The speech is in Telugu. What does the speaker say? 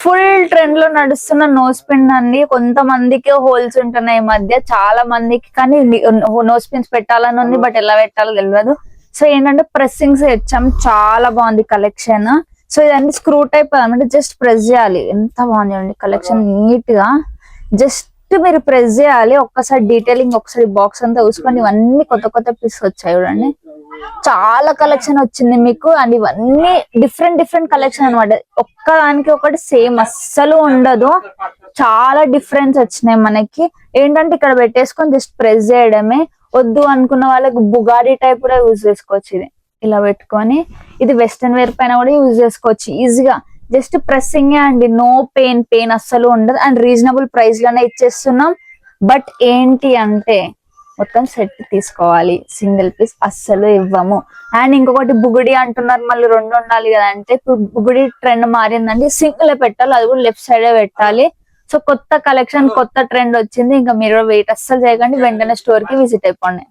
ఫుల్ ట్రెండ్ లో నడుస్తున్న నోస్ పిన్ అండి. కొంతమందికి హోల్స్ ఉంటున్నాయి ఈ మధ్య, చాలా మందికి. కానీ నోస్ పిన్స్ పెట్టాలని ఉంది, బట్ ఎలా పెట్టాలో తెలియదు. సో ఏంటంటే ప్రెస్సింగ్స్ తెచ్చాం, చాలా బాగుంది కలెక్షన్. సో ఇదంతా స్క్రూ టైప్ అనమాట, జస్ట్ ప్రెస్ చేయాలి. ఎంత బాగుంది అండి కలెక్షన్, నీట్ గా. జస్ట్ మీరు ప్రెస్ చేయాలి. ఒక్కసారి డీటెయిలింగ్ ఒకసారి బాక్స్ అంతా చూసుకొని, ఇవన్నీ కొత్త కొత్త పీస్ వచ్చాయి చూడండి. చాలా కలెక్షన్ వచ్చింది మీకు. అండ్ ఇవన్నీ డిఫరెంట్ డిఫరెంట్ కలెక్షన్ అనమాట. ఒక్కదానికి ఒకటి సేమ్ అస్సలు ఉండదు, చాలా డిఫరెన్స్ వచ్చినాయి మనకి. ఏంటంటే ఇక్కడ పెట్టేసుకొని జస్ట్ ప్రెస్ చేయడమే. వద్దు అనుకున్న వాళ్ళకి బుగాడి టైప్ కూడా యూజ్ చేసుకోవచ్చు. ఇది ఇలా పెట్టుకొని, ఇది వెస్టర్న్ వేర్ పైన కూడా యూజ్ చేసుకోవచ్చు ఈజీగా. జస్ట్ ప్రెస్సింగ్ అండి, నో పెయిన్ అస్సలు ఉండదు. అండ్ రీజనబుల్ ప్రైస్ లోనే ఇచ్చేస్తున్నాం. బట్ ఏంటి అంటే మొత్తం సెట్ తీసుకోవాలి, సింగిల్ పీస్ అస్సలు ఇవ్వము. అండ్ ఇంకొకటి బుగుడి అంటున్నారు, మళ్ళీ రెండు ఉండాలి కదా అంటే, ఇప్పుడు బుగుడి ట్రెండ్ మారిందండి, సింగిల్ పెట్టాలి, అది కూడా లెఫ్ట్ సైడే పెట్టాలి. సో కొత్త కలెక్షన్, కొత్త ట్రెండ్ వచ్చింది. ఇంకా మీరు వెయిట్ అస్సలు చేయకండి, వెంటనే స్టోర్ కి విజిట్ అయిపోండి.